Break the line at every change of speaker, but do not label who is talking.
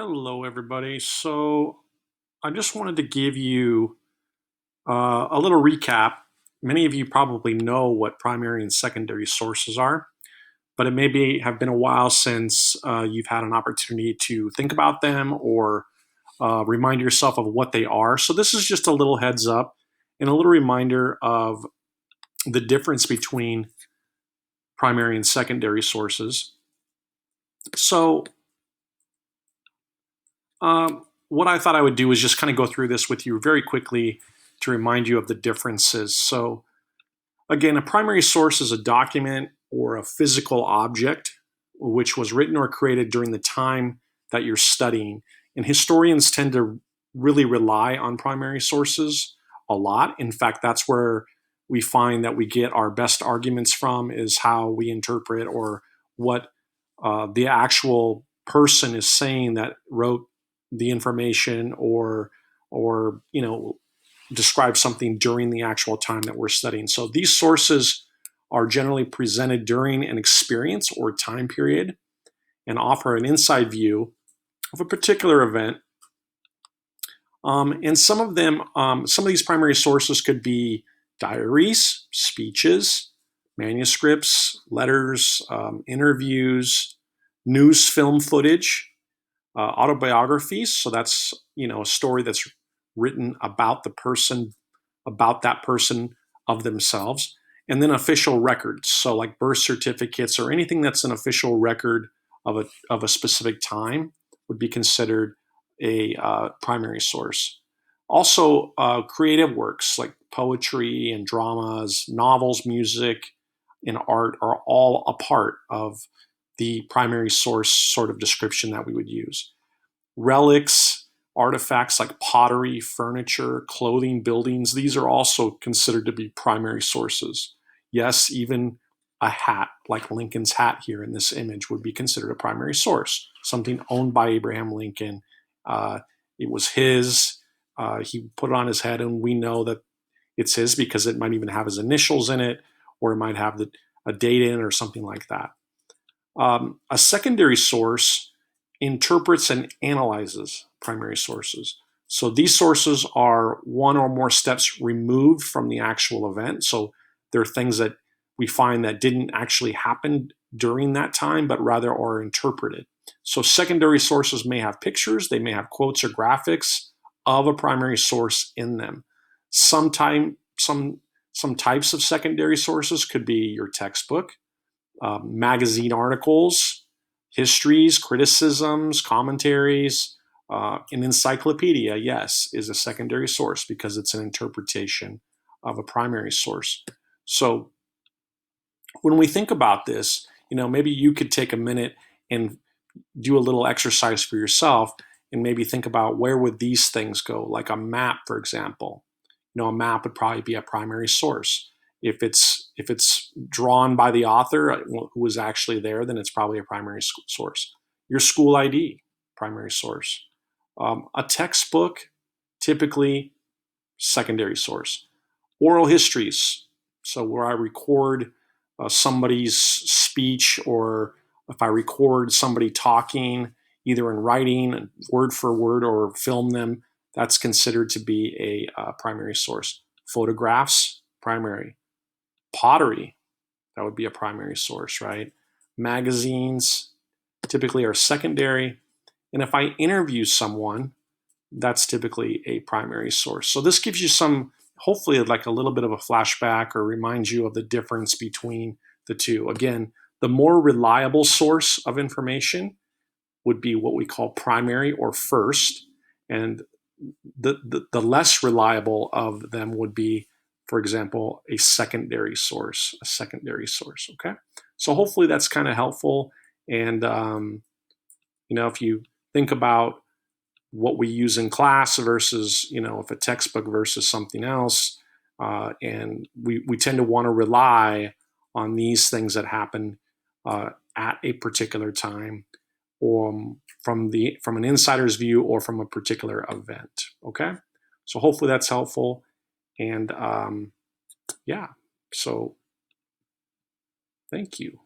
Hello, everybody. So I just wanted to give you a little recap. Many of you probably know what primary and secondary sources are, but it may have been a while since you've had an opportunity to think about them or remind yourself of what they are. So this is just a little heads up and a little reminder of the difference between primary and secondary sources. So what I thought I would do is just kind of go through this with you very quickly to remind you of the differences. So, again, a primary source is a document or a physical object which was written or created during the time that you're studying. And historians tend to really rely on primary sources a lot. In fact, that's where we find that we get our best arguments from, is how we interpret or what the actual person is saying that wrote the information or describe something during the actual time that we're studying. So these sources are generally presented during an experience or time period and offer an inside view of a particular event. And some of these primary sources could be diaries, speeches, manuscripts, letters, interviews, news film footage, autobiographies. So that's a story that's written about that person of themselves, and then official records. So like birth certificates or anything that's an official record of a specific time would be considered a primary source. Also, creative works like poetry and dramas, novels, music, and art are all a part of the primary source sort of description that we would use. Relics, artifacts like pottery, furniture, clothing, buildings, these are also considered to be primary sources. Yes, even a hat, like Lincoln's hat here in this image, would be considered a primary source, something owned by Abraham Lincoln. It was his. He put it on his head, and we know that it's his because it might even have his initials in it, or it might have a date in it or something like that. A secondary source interprets and analyzes primary sources. So these sources are one or more steps removed from the actual event. So they're things that we find that didn't actually happen during that time, but rather are interpreted. So secondary sources may have pictures, they may have quotes or graphics of a primary source in them. Some types of secondary sources could be your textbook, magazine articles, histories, criticisms, commentaries. An encyclopedia, yes, is a secondary source because it's an interpretation of a primary source. So when we think about this, maybe you could take a minute and do a little exercise for yourself and maybe think about where would these things go, like a map, for example. A map would probably be a primary source. If it's drawn by the author who was actually there, then it's probably a primary source. Your school ID, primary source. A textbook, typically secondary source. Oral histories, so where I record somebody's speech, or if I record somebody talking either in writing, word for word, or film them, that's considered to be a primary source. Photographs, primary. Pottery, that would be a primary source, right? Magazines typically are secondary. And if I interview someone, that's typically a primary source. So this gives you hopefully like a little bit of a flashback or reminds you of the difference between the two. Again, the more reliable source of information would be what we call primary or first, and the less reliable of them would be, for example, a secondary source. Okay, so hopefully that's kind of helpful. And if you think about what we use in class versus if a textbook versus something else, and we tend to want to rely on these things that happen at a particular time, or from an insider's view, or from a particular event. Okay, so hopefully that's helpful. And yeah, so thank you.